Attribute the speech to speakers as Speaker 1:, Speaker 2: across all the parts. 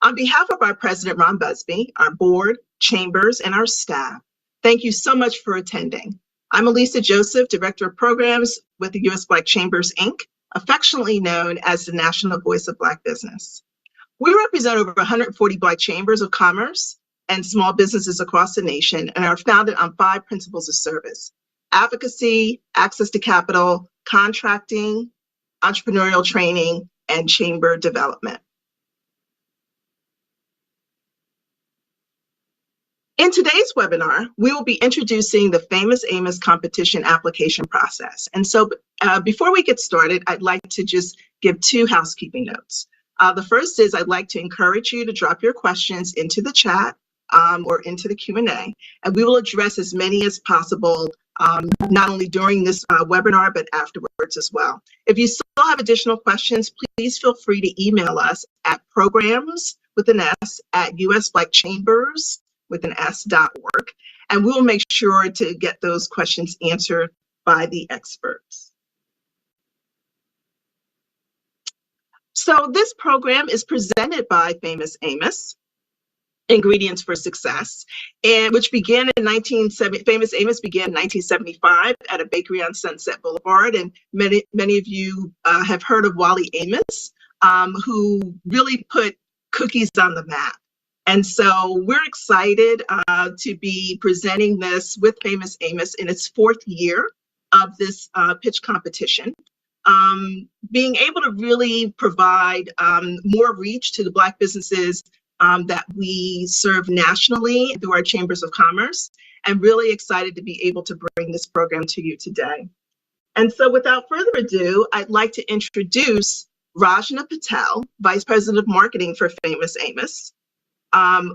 Speaker 1: On behalf of our president, Ron Busby, our board, chambers, and our staff, thank you so much for attending. I'm Elisa Joseph, Director of Programs with the U.S. Black Chambers, Inc., affectionately known as the National Voice of Black Business. We represent over 140 Black chambers of commerce and small businesses across the nation and are founded on 5 principles of service: advocacy, access to capital, contracting, entrepreneurial training, and chamber development. In today's webinar, we will be introducing the famous Amos competition application process. And so before we get started, I'd like to just give 2 housekeeping notes. The first is I'd like to encourage you to drop your questions into the chat or into the Q&A, and we will address as many as possible, not only during this webinar, but afterwards as well. If you still have additional questions, please feel free to email us at programs@usblackchambers.org, and we will make sure to get those questions answered by the experts. So this program is presented by Famous Amos, Ingredients for Success, and which began in Famous Amos began in 1975 at a bakery on Sunset Boulevard, and many of you have heard of Wally Amos, who really put cookies on the map. And so we're excited to be presenting this with Famous Amos in its 4th year of this pitch competition. Being able to really provide more reach to the Black businesses that we serve nationally through our chambers of commerce, and really excited to be able to bring this program to you today. And so without further ado, I'd like to introduce Rajna Patel, Vice President of Marketing for Famous Amos,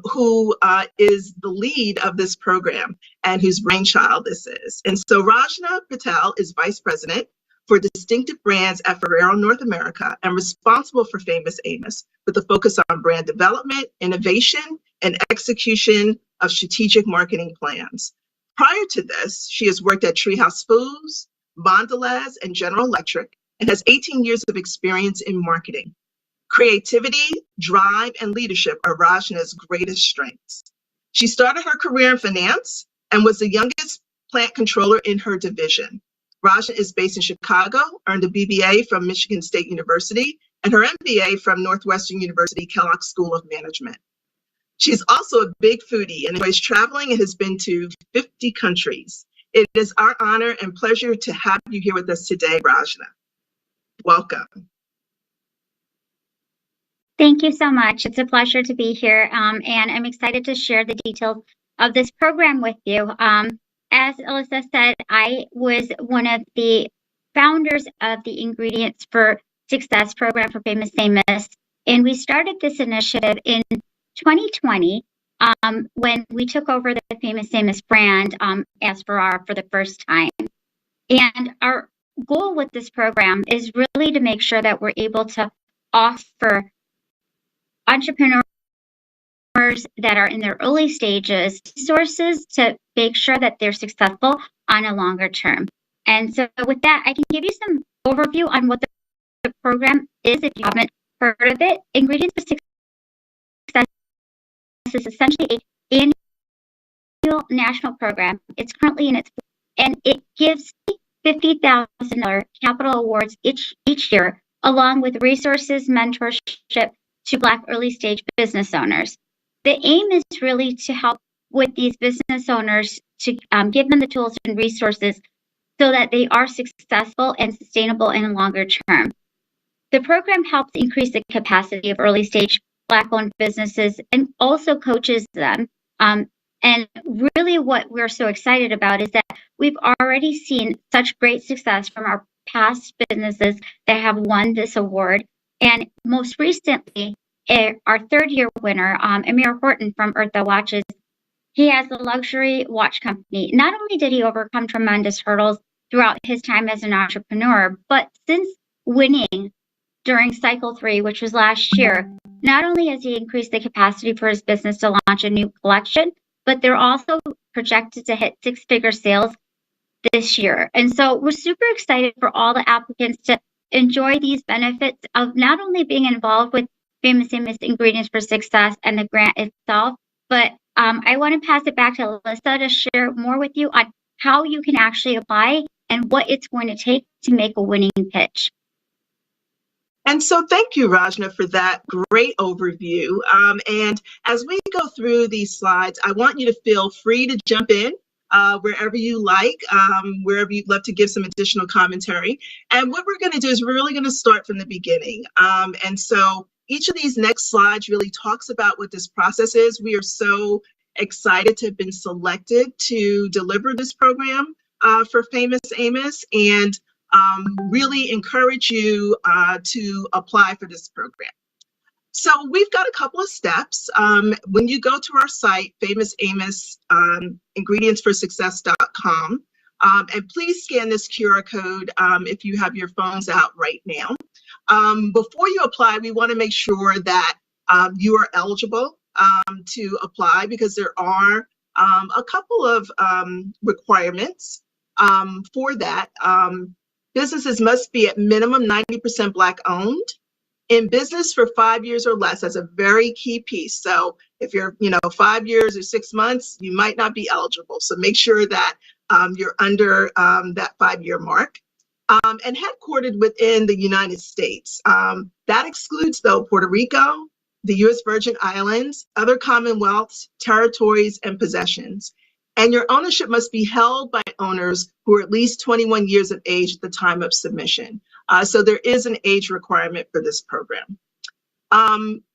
Speaker 1: who is the lead of this program and whose brainchild this is. And so Rajna Patel is Vice President for Distinctive Brands at Ferrero North America and responsible for Famous Amos, with a focus on brand development, innovation, and execution of strategic marketing plans. Prior to this, she has worked at Treehouse Foods, Mondelez, and General Electric, and has 18 years of experience in marketing. Creativity, drive, and leadership are Rajna's greatest strengths. She started her career in finance and was the youngest plant controller in her division. Rajna is based in Chicago, earned a BBA from Michigan State University, and her MBA from Northwestern University Kellogg School of Management. She's also a big foodie and enjoys traveling and has been to 50 countries. It is our honor and pleasure to have you here with us today, Rajna. Welcome.
Speaker 2: Thank you so much. It's a pleasure to be here, and I'm excited to share the details of this program with you. As Alyssa said, I was one of the founders of the Ingredients for Success program for Famous Amos, and we started this initiative in 2020 when we took over the Famous Amos brand as Ferraro for the first time. And our goal with this program is really to make sure that we're able to offer entrepreneurs that are in their early stages resources to make sure that they're successful on a longer term. And so with that, I can give you some overview on what the program is if you haven't heard of it. Ingredients for Success is essentially an annual national program. It's currently in its, and it gives $50,000 capital awards each year, along with resources, mentorship to Black early stage business owners. The aim is really to help with these business owners to give them the tools and resources so that they are successful and sustainable in the longer term. The program helps increase the capacity of early stage Black-owned businesses and also coaches them. And really what we're so excited about is that we've already seen such great success from our past businesses that have won this award. And most recently, our 3rd year winner, Amir Horton from Eartha Watches, he has a luxury watch company. Not only did he overcome tremendous hurdles throughout his time as an entrepreneur, but since winning during cycle 3, which was last year, not only has he increased the capacity for his business to launch a new collection, but they're also projected to hit 6-figure sales this year. And so we're super excited for all the applicants to enjoy these benefits of not only being involved with Famous Amos Ingredients for Success and the grant itself. But I want to pass it back to Alyssa to share more with you on how you can actually apply and what it's going to take to make a winning pitch.
Speaker 1: And so thank you, Rajna, for that great overview. And as we go through these slides, I want you to feel free to jump in wherever you like, wherever you'd love to give some additional commentary. And what we're going to do is we're really going to start from the beginning. And so each of these next slides really talks about what this process is. We are so excited to have been selected to deliver this program for Famous Amos, and really encourage you to apply for this program. So we've got a couple of steps. When you go to our site, Famous Amos ingredientsforsuccess.com, and please scan this QR code if you have your phones out right now. Before you apply, we want to make sure that you are eligible to apply, because there are a couple of requirements for that. Businesses must be at minimum 90% Black owned, in business for 5 years or less. That's a very key piece. So if you're, 5 years or 6 months, you might not be eligible. So make sure that you're under that 5-year mark. And headquartered within the United States. That excludes, though, Puerto Rico, the U.S. Virgin Islands, other commonwealths, territories, and possessions. And your ownership must be held by owners who are at least 21 years of age at the time of submission. So there is an age requirement for this program.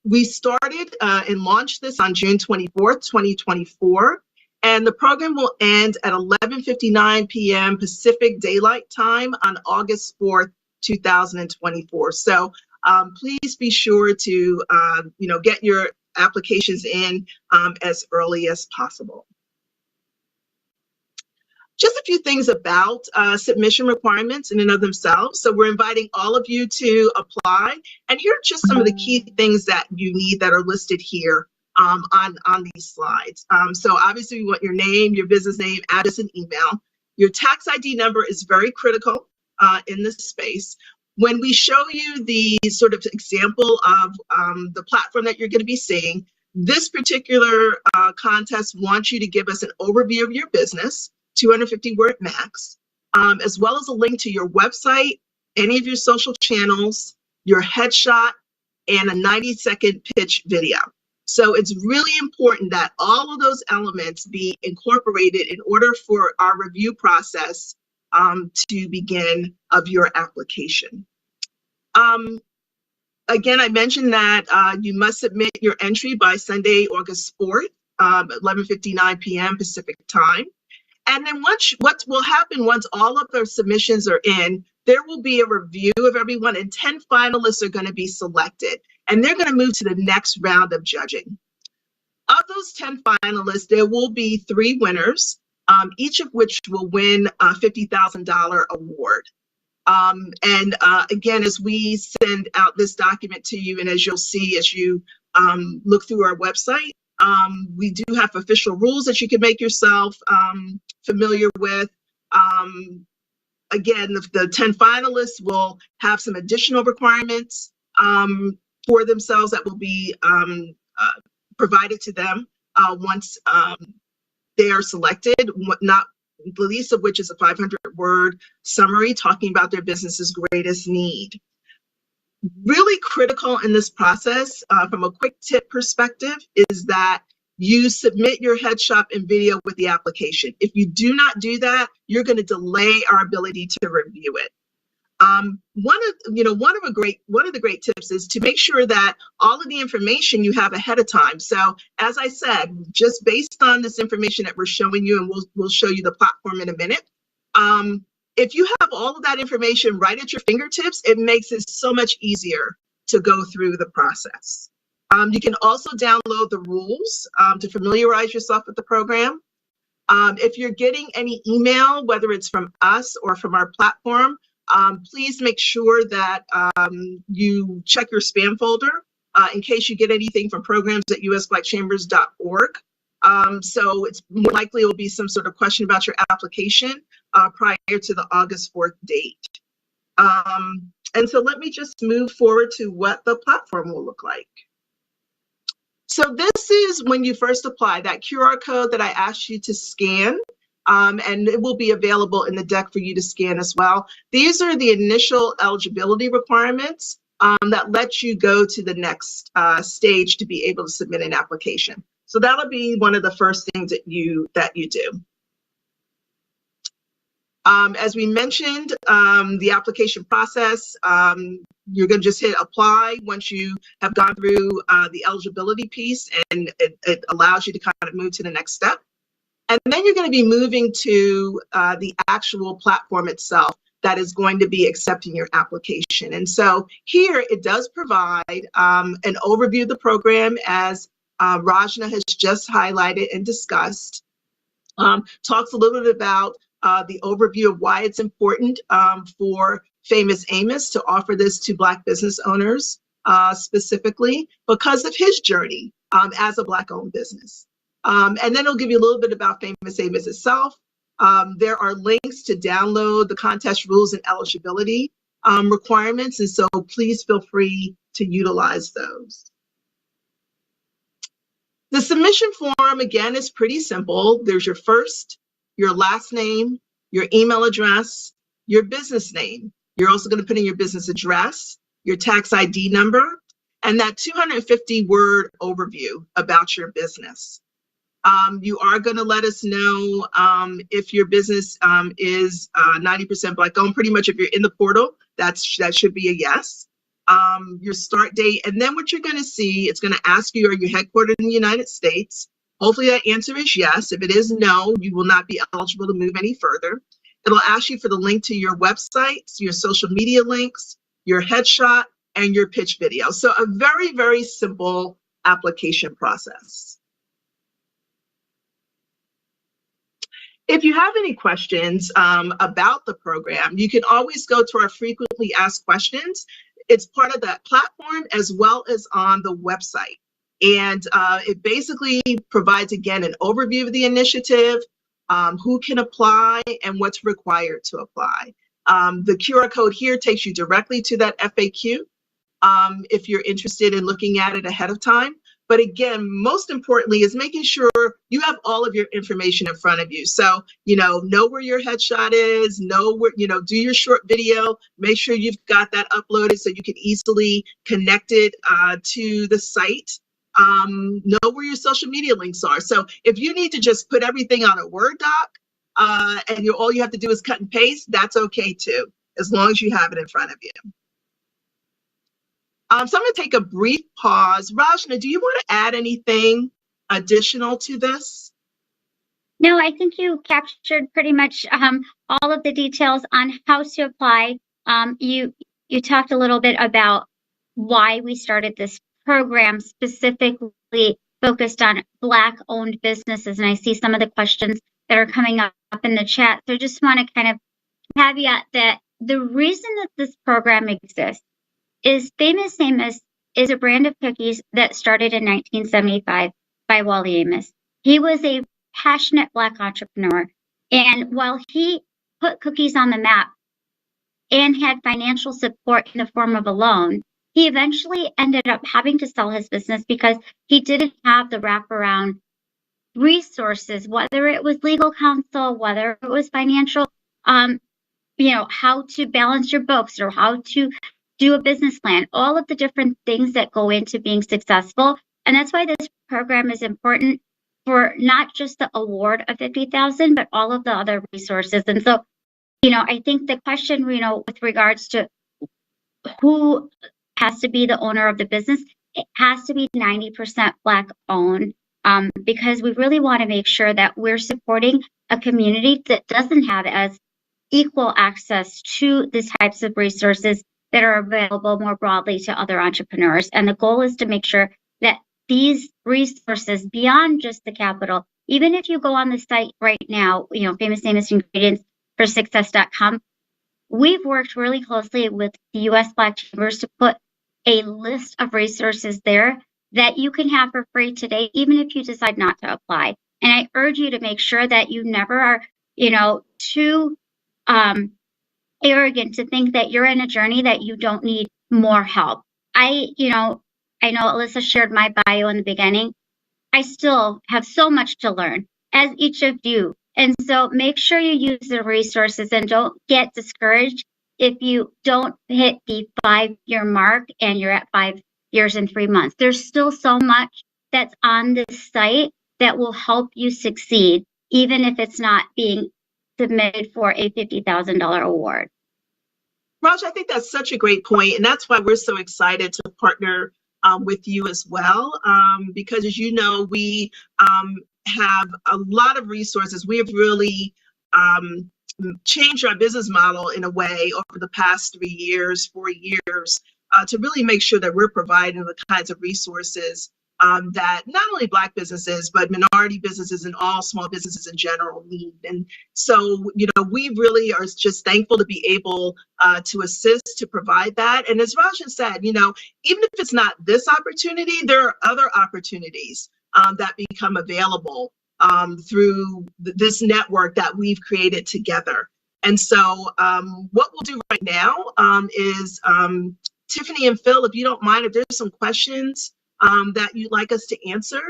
Speaker 1: We started and launched this on June 24th, 2024, and the program will end at 11:59 p.m. Pacific Daylight Time on August 4th, 2024. So please be sure to get your applications in as early as possible. Just a few things about submission requirements in and of themselves. So we're inviting all of you to apply. And here are just some of the key things that you need that are listed here on these slides. So obviously we want your name, your business name, address, and email. Your tax ID number is very critical in this space. When we show you the sort of example of the platform that you're going to be seeing, this particular contest wants you to give us an overview of your business, 250 word max, as well as a link to your website, any of your social channels, your headshot, and a 90-second pitch video. So it's really important that all of those elements be incorporated in order for our review process to begin of your application. Again, I mentioned that you must submit your entry by Sunday, August 4th, 11:59 p.m. Pacific time. And then what will happen once all of the submissions are in, there will be a review of everyone, and 10 finalists are going to be selected, and they're going to move to the next round of judging. Of those 10 finalists, there will be 3 winners, each of which will win a $50,000 award. Again, as we send out this document to you, and as you'll see as you look through our website, we do have official rules that you can make yourself familiar with. Again, the 10 finalists will have some additional requirements for themselves that will be provided to them once they are selected, not the least of which is a 500-word summary talking about their business's greatest need. Really critical in this process, from a quick tip perspective, is that you submit your headshot and video with the application. If you do not do that, you're going to delay our ability to review it. One of the great tips is to make sure that all of the information you have ahead of time. So as I said, just based on this information that we're showing you, and we'll show you the platform in a minute. If you have all of that information right at your fingertips, it makes it so much easier to go through the process. You can also download the rules to familiarize yourself with the program. If you're getting any email, whether it's from us or from our platform, please make sure that you check your spam folder in case you get anything from programs@usblackchambers.org. So it's more likely it will be some sort of question about your application prior to the August 4th date. And so let me just move forward to what the platform will look like. So this is when you first apply, that QR code that I asked you to scan, and it will be available in the deck for you to scan as well. These are the initial eligibility requirements that let you go to the next stage to be able to submit an application. So that'll be one of the first things that you do. As we mentioned, the application process, you're going to just hit apply once you have gone through the eligibility piece, and it allows you to kind of move to the next step. And then you're going to be moving to the actual platform itself that is going to be accepting your application. And so here it does provide an overview of the program, as Rajna has just highlighted and discussed. Talks a little bit about the overview of why it's important for Famous Amos to offer this to Black business owners, specifically because of his journey as a Black-owned business. And then it'll give you a little bit about Famous Amos itself. There are links to download the contest rules and eligibility requirements, and so please feel free to utilize those. The submission form, again, is pretty simple. There's your first, your last name, your email address, your business name. You're also going to put in your business address, your tax ID number, and that 250-word overview about your business. You are going to let us know if your business is 90% Black-owned. Pretty much if you're in the portal, that should be a yes. Your start date, and then what you're going to see, it's going to ask you, are you headquartered in the United States? Hopefully that answer is yes. If it is no, you will not be eligible to move any further. It'll ask you for the link to your website, your social media links, your headshot, and your pitch video. So a very, very simple application process. If you have any questions about the program, you can always go to our frequently asked questions. It's part of that platform as well as on the website. And it basically provides, again, an overview of the initiative, who can apply, and what's required to apply. The QR code here takes you directly to that FAQ if you're interested in looking at it ahead of time. But again, most importantly is making sure you have all of your information in front of you. So, know where your headshot is, know where, do your short video, make sure you've got that uploaded so you can easily connect it to the site. Know where your social media links are. So if you need to just put everything on a Word doc and all you have to do is cut and paste, that's okay too, as long as you have it in front of you. So I'm going to take a brief pause. Rajna, do you want to add anything additional to this?
Speaker 2: No, I think you captured pretty much all of the details on how to apply. You talked a little bit about why we started this program, specifically focused on Black-owned businesses, and I see some of the questions that are coming up in the chat. So I just want to kind of caveat that the reason that this program exists is Famous Amos is a brand of cookies that started in 1975 by Wally Amos. He was a passionate Black entrepreneur, and while he put cookies on the map and had financial support in the form of a loan, he eventually ended up having to sell his business because he didn't have the wraparound resources, whether it was legal counsel, whether it was financial, how to balance your books or how to do a business plan, all of the different things that go into being successful. And that's why this program is important for not just the award of $50,000, but all of the other resources. And so, I think the question, with regards to who has to be the owner of the business, it has to be 90% Black owned, because we really want to make sure that we're supporting a community that doesn't have as equal access to these types of resources that are available more broadly to other entrepreneurs. And the goal is to make sure that these resources, beyond just the capital, even if you go on the site right now, Famous Amos Ingredients for Success.com, we've worked really closely with the U.S. Black Chambers to put a list of resources there that you can have for free today, even if you decide not to apply. And I urge you to make sure that you never are, too arrogant to think that you're in a journey that you don't need more help. I know Alyssa shared my bio in the beginning. I still have so much to learn, as each of you. And so make sure you use the resources and don't get discouraged if you don't hit the 5-year mark and you're at 5 years and 3 months. There's still so much that's on this site that will help you succeed, even if it's not being submitted for a $50,000 award.
Speaker 1: Raj, I think that's such a great point, and that's why we're so excited to partner with you as well, because as you know, we have a lot of resources. We have really changed our business model in a way over the past 3 years, 4 years, to really make sure that we're providing the kinds of resources that not only Black businesses, but minority businesses and all small businesses in general need. And so, we really are just thankful to be able to assist, to provide that. And as Rajan said, even if it's not this opportunity, there are other opportunities that become available through this network that we've created together. And so what we'll do right now is Tiffany and Phil, if you don't mind, if there's some questions that you'd like us to answer,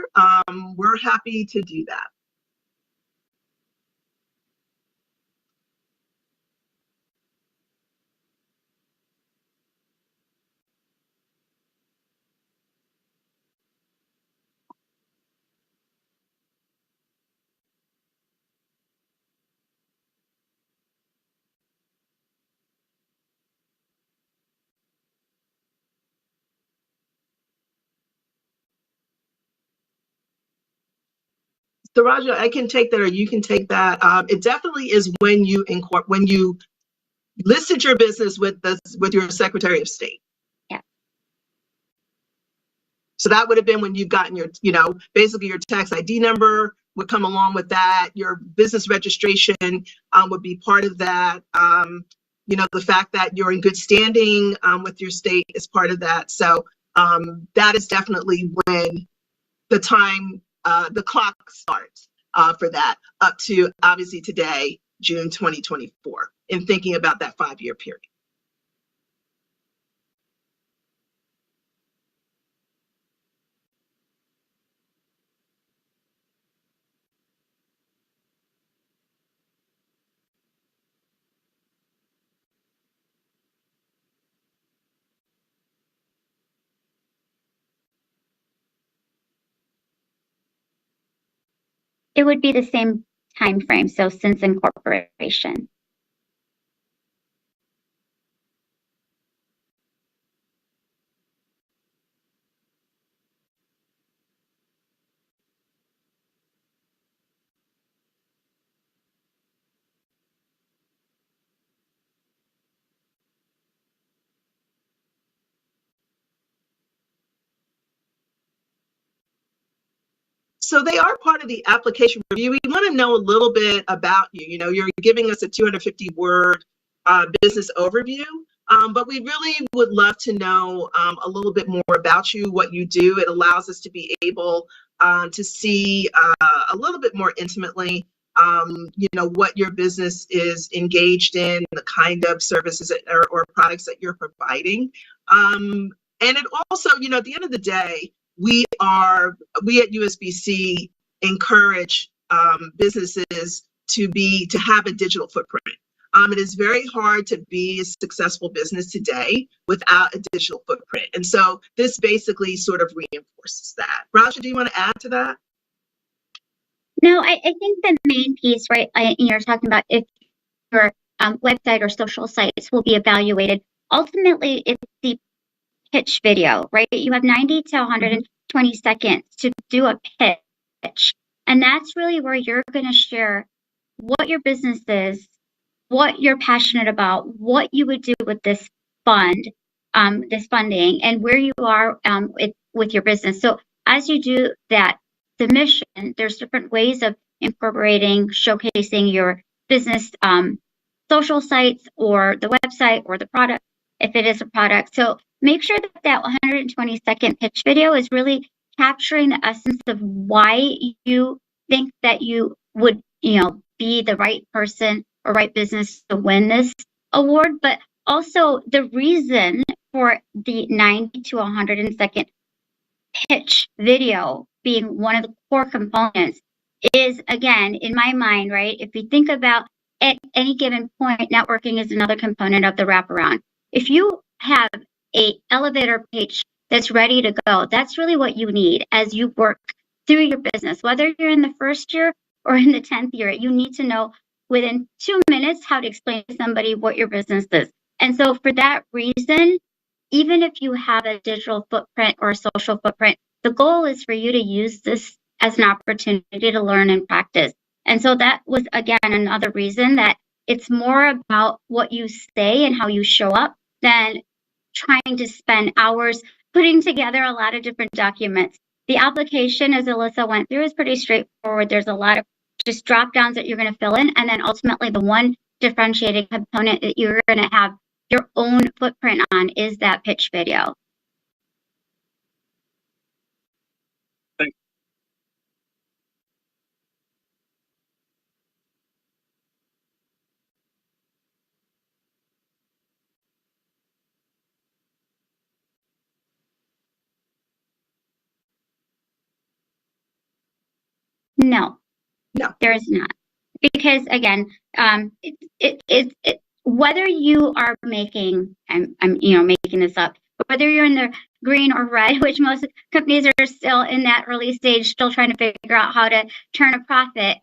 Speaker 1: we're happy to do that. So Raja, I can take that, or you can take that. It definitely is when you listed your business with your Secretary of State.
Speaker 2: Yeah.
Speaker 1: So that would have been when you've gotten your, basically your tax ID number would come along with that. Your business registration would be part of that. The fact that you're in good standing with your state is part of that. So that is definitely when the time, the clock starts for that, up to obviously today, June 2024, in thinking about that 5-year period.
Speaker 2: It would be the same time frame, so since incorporation.
Speaker 1: So they are part of the application review. We want to know a little bit about you. You're giving us a 250-word business overview, but we really would love to know a little bit more about you, what you do. It allows us to be able to see a little bit more intimately, what your business is engaged in, the kind of services or products that you're providing. And it also, at the end of the day, we at USBC encourage businesses to have a digital footprint. It is very hard to be a successful business today without a digital footprint. And so this basically sort of reinforces that. Raja, do you want to add to that?
Speaker 2: No, I think the main piece, right, you're talking about if your website or social sites will be evaluated. Ultimately, it's the pitch video, right? You have 90 to 120 seconds to do a pitch. And that's really where you're going to share what your business is, what you're passionate about, what you would do with this funding, and where you are with your business. So as you do that submission, there's different ways of incorporating, showcasing your business social sites or the website or the product, if it is a product. So make sure that 120-second pitch video is really capturing the essence of why you think that you would, be the right person or right business to win this award, but also the reason for the 90 to 100-second pitch video being one of the core components is, again, in my mind, right? If you think about at any given point, networking is another component of the wraparound. If you have a elevator pitch that's ready to go, that's really what you need as you work through your business. Whether you're in the first year or in the 10th year, you need to know within 2 minutes how to explain to somebody what your business is. And so for that reason, even if you have a digital footprint or a social footprint, the goal is for you to use this as an opportunity to learn and practice. And so that was, again, another reason that it's more about what you say and how you show up than trying to spend hours putting together a lot of different documents. The application, as Alyssa went through, is pretty straightforward. There's a lot of just drop downs that you're going to fill in. And then ultimately, the one differentiating component that you're going to have your own footprint on is that pitch video. No, there is not. Because again, whether you are making, I'm making this up, but whether you're in the green or red, which most companies are still in that early stage, still trying to figure out how to turn a profit,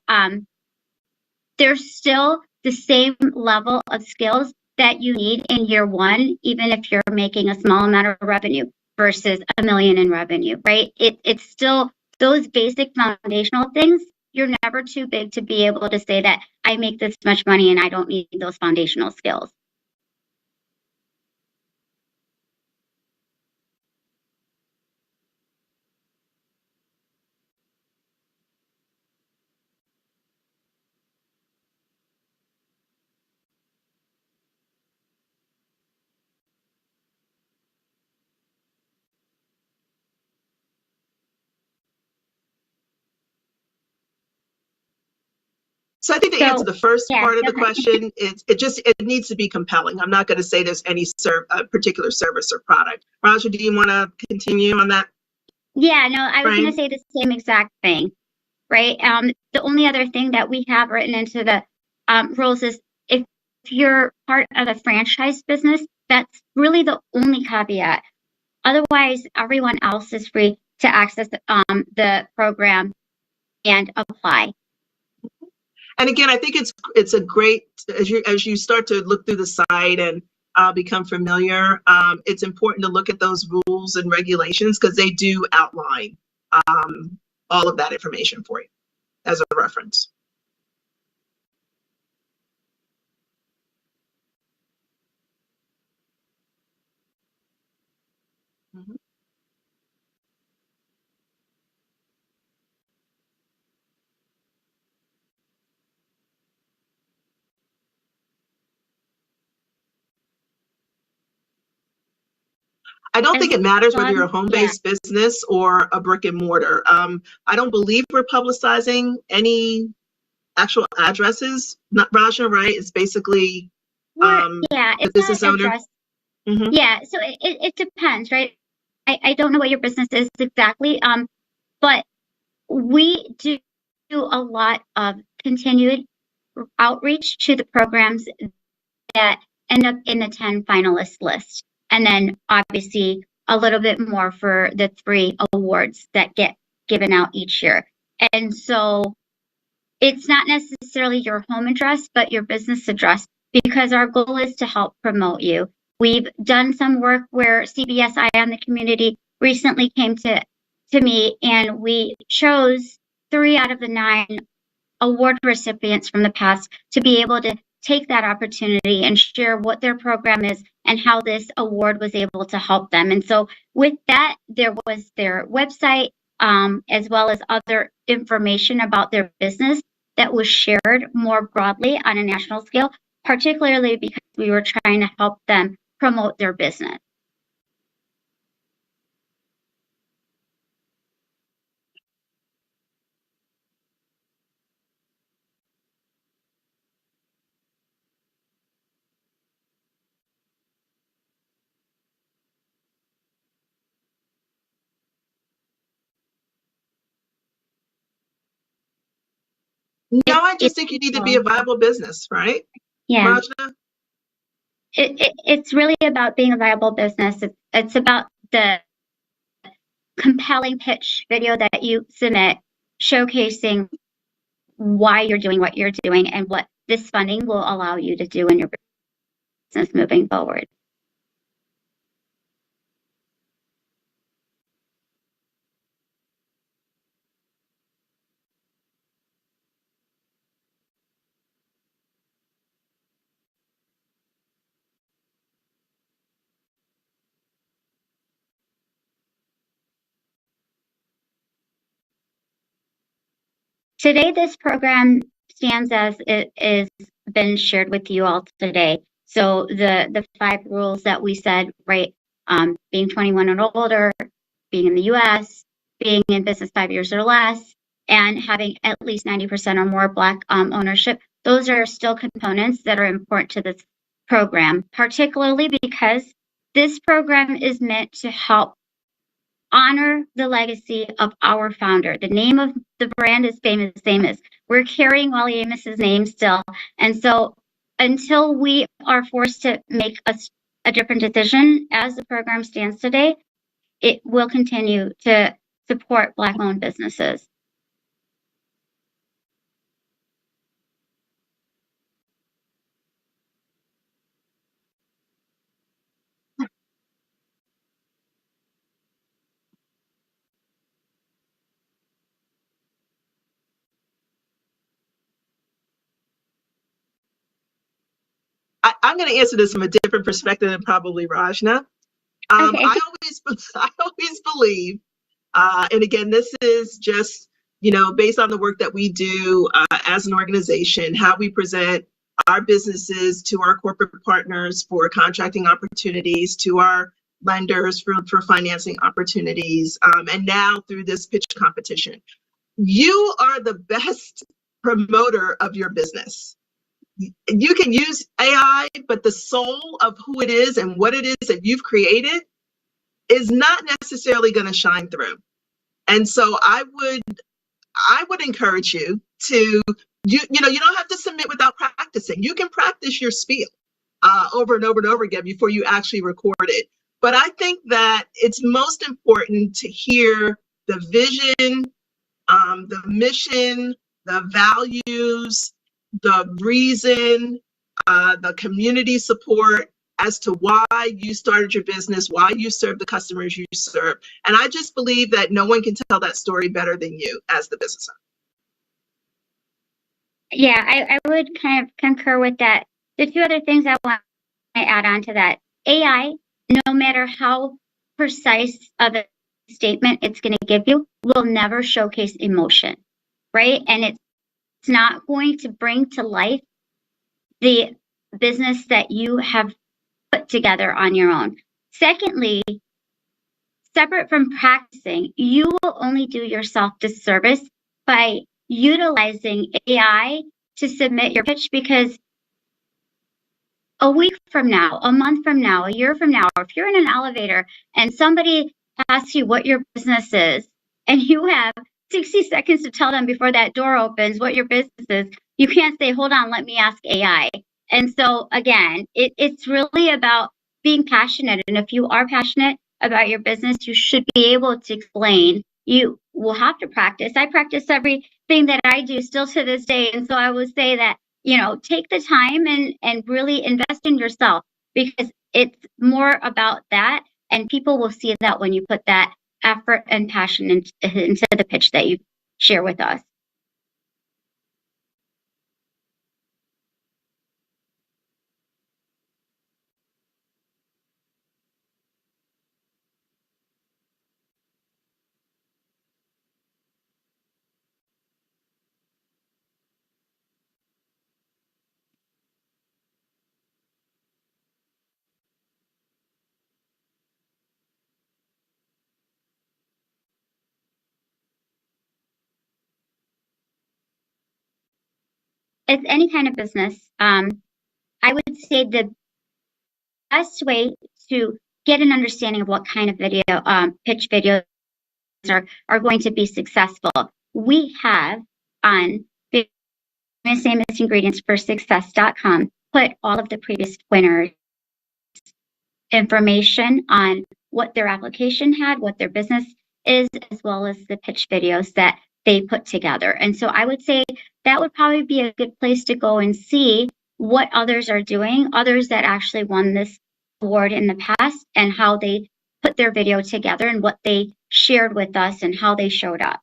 Speaker 2: there's still the same level of skills that you need in year one, even if you're making a small amount of revenue versus $1 million in revenue, right? It's still those basic foundational things. You're never too big to be able to say that I make this much money and I don't need those foundational skills.
Speaker 1: So I think to answer the first part of the question, it needs to be compelling. I'm not going to say there's any particular service or product. Raja, do you want to continue on that?
Speaker 2: Yeah, no, I was going to say the same exact thing, right? The only other thing that we have written into the rules is if you're part of a franchise business, that's really the only caveat. Otherwise, everyone else is free to access the program and apply.
Speaker 1: And again, I think it's a great, as you start to look through the site and become familiar, it's important to look at those rules and regulations because they do outline all of that information for you as a reference. Mm-hmm. I don't think it matters whether you're a home-based business or a brick and mortar. I don't believe we're publicizing any actual addresses, not Raja, right? It's basically
Speaker 2: it's
Speaker 1: business
Speaker 2: not
Speaker 1: owner.
Speaker 2: Address. Mm-hmm. Yeah, so it depends, right? I don't know what your business is exactly, but we do a lot of continued outreach to the programs that end up in the 10 finalist list. And then obviously a little bit more for the 3 awards that get given out each year. And so it's not necessarily your home address, but your business address, because our goal is to help promote you. We've done some work where CBS Eye on the Community recently came to me, and we chose 3 out of the 9 award recipients from the past to be able to take that opportunity and share what their program is and how this award was able to help them. And so with that, there was their website, as well as other information about their business that was shared more broadly on a national scale, particularly because we were trying to help them promote their business.
Speaker 1: No, I just think you need to be a viable business, right,
Speaker 2: Yeah.
Speaker 1: Rajna?
Speaker 2: It's really about being a viable business. It's about the compelling pitch video that you submit, showcasing why you're doing what you're doing and what this funding will allow you to do in your business moving forward. Today, this program stands as it is been shared with you all today. So the 5 rules that we said, right, being 21 and older, being in the U.S., being in business 5 years or less, and having at least 90% or more Black ownership, those are still components that are important to this program, particularly because this program is meant to help honor the legacy of our founder. The name of the brand is Famous Amos. We're carrying Wally Amos's name still. And so until we are forced to make a different decision as the program stands today, it will continue to support Black-owned businesses.
Speaker 1: I'm going to answer this from a different perspective than probably Rajna.
Speaker 2: Okay.
Speaker 1: I always believe, and again, this is just, based on the work that we do as an organization, how we present our businesses to our corporate partners for contracting opportunities, to our lenders for financing opportunities, and now through this pitch competition. You are the best promoter of your business. You can use AI, but the soul of who it is and what it is that you've created is not necessarily going to shine through. And so I would encourage you to, you don't have to submit without practicing. You can practice your spiel over and over and over again before you actually record it. But I think that it's most important to hear the vision, the mission, the values, the reason, the community support as to why you started your business, why you serve the customers you serve. And I just believe that no one can tell that story better than you as the business owner.
Speaker 2: Yeah, I would kind of concur with that. The 2 other things I want to add on to that. AI, no matter how precise of a statement it's going to give you, will never showcase emotion, right? And it's not going to bring to life the business that you have put together on your own. Secondly, separate from practicing, you will only do yourself disservice by utilizing AI to submit your pitch, because a week from now, a month from now, a year from now, if you're in an elevator and somebody asks you what your business is and you have 60 seconds to tell them before that door opens what your business is, you can't say, hold on, let me ask AI. And so again, it's really about being passionate. And if you are passionate about your business, you should be able to explain. You will have to practice. I practice everything that I do still to this day. And so I would say that, take the time and really invest in yourself, because it's more about that. And people will see that when you put that effort and passion into the pitch that you share with us. It's any kind of business. I would say the best way to get an understanding of what kind of video, pitch videos are going to be successful. We have on Amos Ingredients for Success.com put all of the previous winners' information on what their application had, what their business is, as well as the pitch videos that they put together. And so I would say that would probably be a good place to go and see what others are doing, others that actually won this award in the past, and how they put their video together and what they shared with us and how they showed up.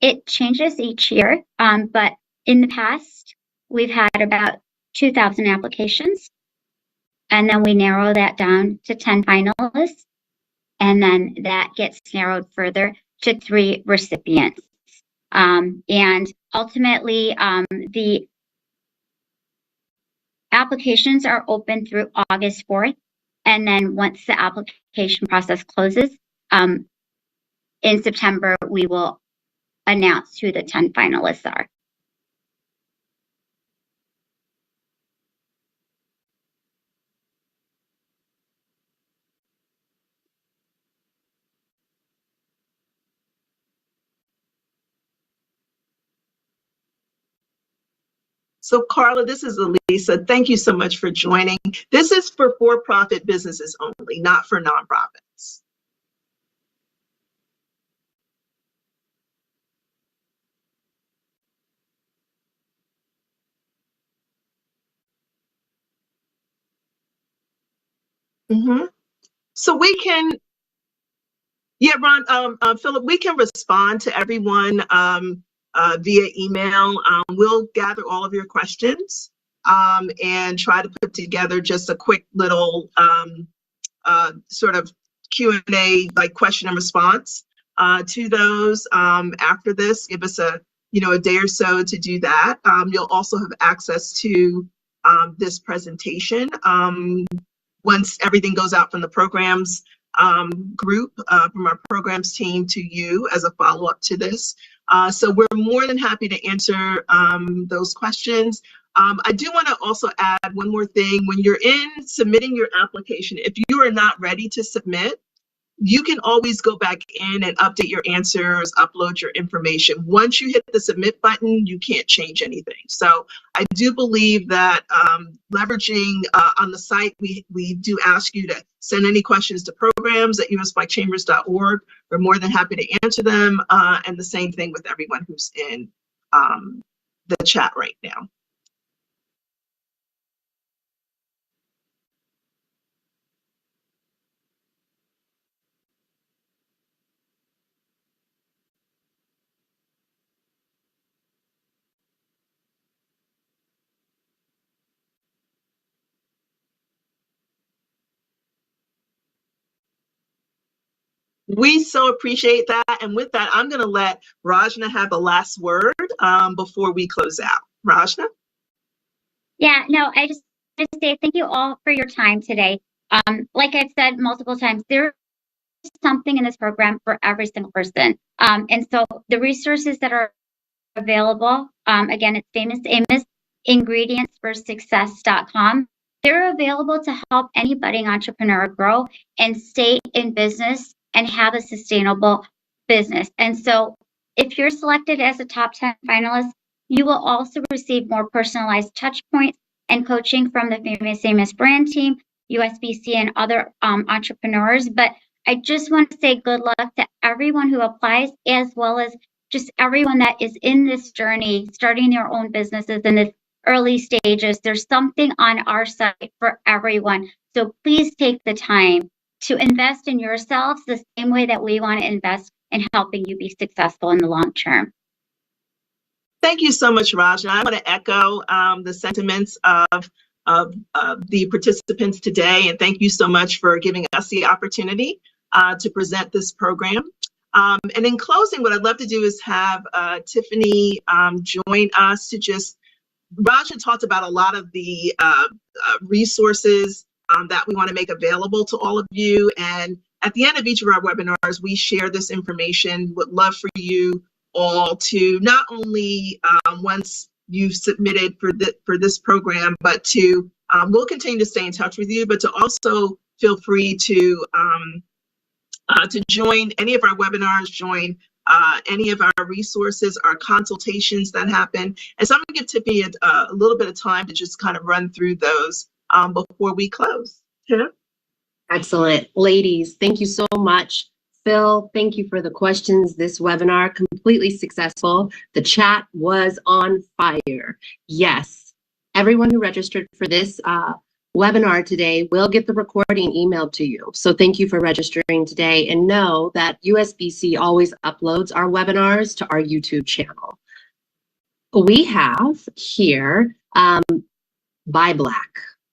Speaker 2: It changes each year, but in the past, we've had about 2,000 applications, and then we narrow that down to 10 finalists, and then that gets narrowed further to 3 recipients. And ultimately, the applications are open through August 4th, and then once the application process closes, in September, we will announce who the 10 finalists are.
Speaker 1: So Carla, this is Elisa. Thank you so much for joining. This is for for-profit businesses only, not for nonprofits. Mm-hmm. So we can, yeah, Ron, Philip, we can respond to everyone via email. We'll gather all of your questions and try to put together just a quick little sort of Q&A, like question and response to those after this. Give us a day or so to do that. You'll also have access to this presentation once everything goes out from the programs group, from our programs team to you as a follow-up to this. So we're more than happy to answer those questions. I do want to also add one more thing. When you're in submitting your application, if you are not ready to submit, you can always go back in and update your answers, upload your information. Once you hit the submit button, you can't change anything. So I do believe that leveraging on the site, we do ask you to send any questions to programs@usblackchambers.org. We're more than happy to answer them. And the same thing with everyone who's in the chat right now. We so appreciate that. And with that, I'm going to let Rajna have the last word before we close out. Rajna?
Speaker 2: Yeah, no, I just say thank you all for your time today. Like I've said multiple times, there's something in this program for every single person. And so the resources that are available, again, it's Famous Amos Ingredients for Success.com. They're available to help any budding entrepreneur grow and stay in business and have a sustainable business. And so if you're selected as a top 10 finalist, you will also receive more personalized touch points and coaching from the Famous Amos brand team, USBC, and other entrepreneurs. But I just want to say good luck to everyone who applies, as well as just everyone that is in this journey, starting their own businesses in the early stages. There's something on our site for everyone. So please take the time to invest in yourselves the same way that we want to invest in helping you be successful in the long term.
Speaker 1: Thank you so much, Rajna. I want to echo the sentiments of the participants today, and thank you so much for giving us the opportunity to present this program. And in closing, what I'd love to do is have Tiffany join us to just, Rajna talked about a lot of the resources that we want to make available to all of you. And at the end of each of our webinars, we share this information. Would love for you all to not only once you've submitted for this program, but to we'll continue to stay in touch with you, but to also feel free to join any of our webinars, join any of our resources, our consultations that happen. And so I'm going to give Tiffany a little bit of time to just kind of run through those before we close. Tiff?
Speaker 3: Excellent. Ladies, thank you so much. Phil, thank you for the questions. This webinar, completely successful. The chat was on fire. Yes, everyone who registered for this webinar today will get the recording emailed to you. So thank you for registering today, and know that USBC always uploads our webinars to our YouTube channel. We have here Buy Black.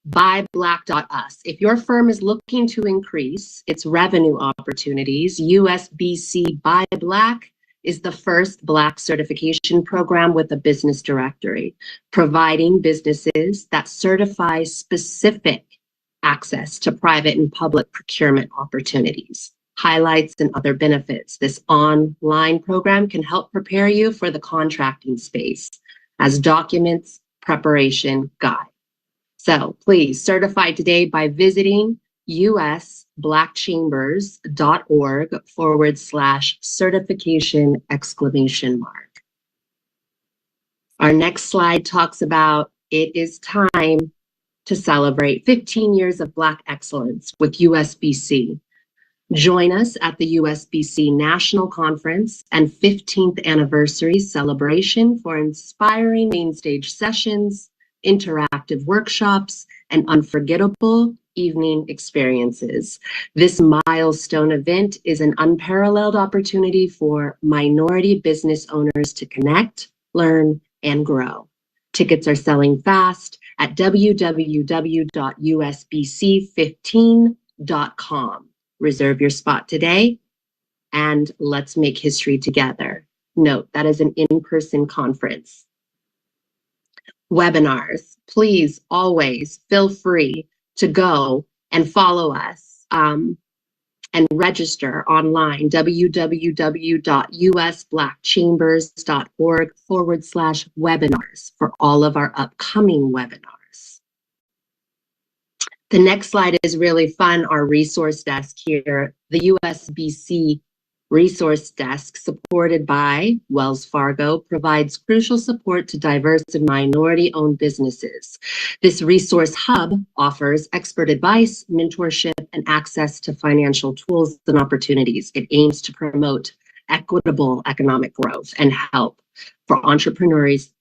Speaker 3: Buyblack.us. If your firm is looking to increase its revenue opportunities, USBC Buy Black is the first Black certification program with a business directory, providing businesses that certify specific access to private and public procurement opportunities, highlights, and other benefits. This online program can help prepare you for the contracting space as documents preparation guide. So please certify today by visiting usblackchambers.org/certification! Our next slide talks about it is time to celebrate 15 years of Black excellence with USBC. Join us at the USBC National Conference and 15th Anniversary Celebration for inspiring main stage sessions, interactive workshops, and unforgettable evening experiences. This milestone event is an unparalleled opportunity for minority business owners to connect, learn, and grow. Tickets are selling fast at www.usbc15.com. Reserve your spot today, and let's make history together. Note, that is an in-person conference. Webinars, please always feel free to go and follow us and register online, www.usblackchambers.org/webinars for all of our upcoming webinars. The next slide is really fun. Our resource desk here, the USBC Resource Desk, supported by Wells Fargo, provides crucial support to diverse and minority-owned businesses. This resource hub offers expert advice, mentorship, and access to financial tools and opportunities. It aims to promote equitable economic growth and help for entrepreneurs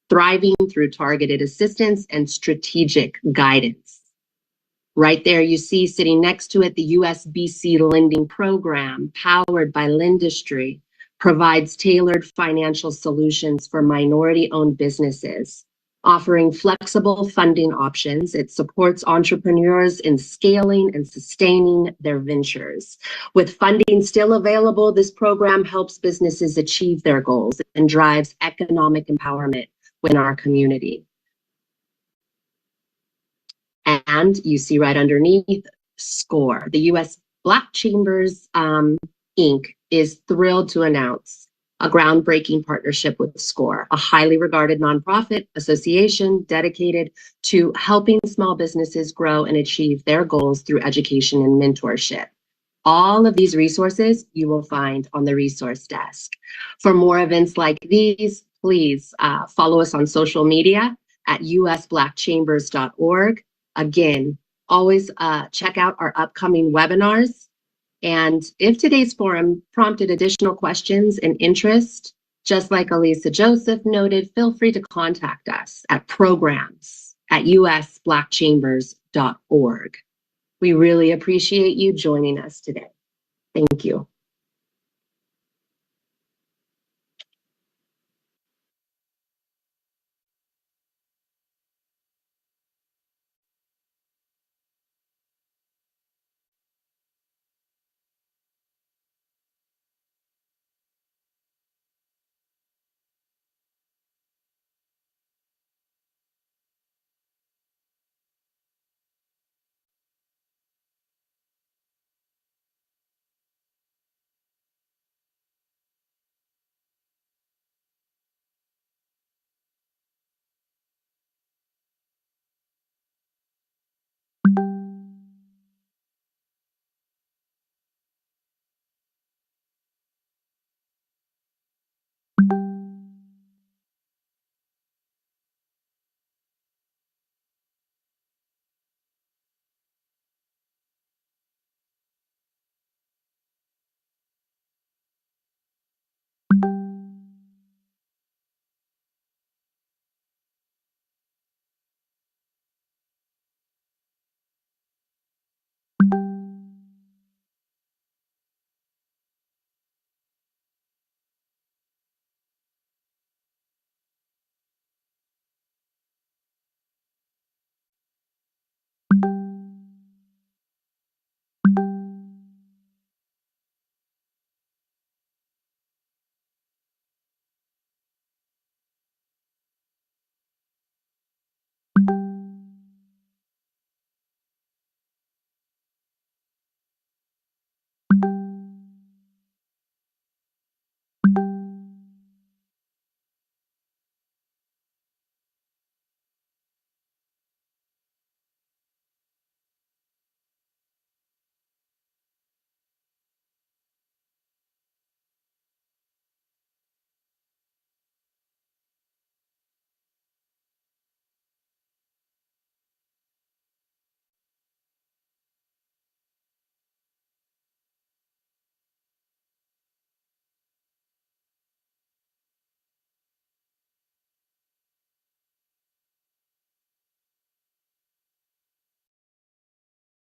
Speaker 3: thriving through targeted assistance and strategic guidance. Right there, you see sitting next to it, the USBC Lending Program, powered by Lendistry, provides tailored financial solutions for minority-owned businesses, offering flexible funding options. It supports entrepreneurs in scaling and sustaining their ventures. With funding still available, this program helps businesses achieve their goals and drives economic empowerment within our community. And you see right underneath, SCORE. The U.S. Black Chambers, Inc. is thrilled to announce a groundbreaking partnership with SCORE, a highly regarded nonprofit association dedicated to helping small businesses grow and achieve their goals through education and mentorship. All of these resources you will find on the resource desk. For more events like these, please follow us on social media at usblackchambers.org. Again, always check out our upcoming webinars. And if today's forum prompted additional questions and interest, just like Elisa Joseph noted, feel free to contact us at programs@usblackchambers.org. We really appreciate you joining us today. Thank you.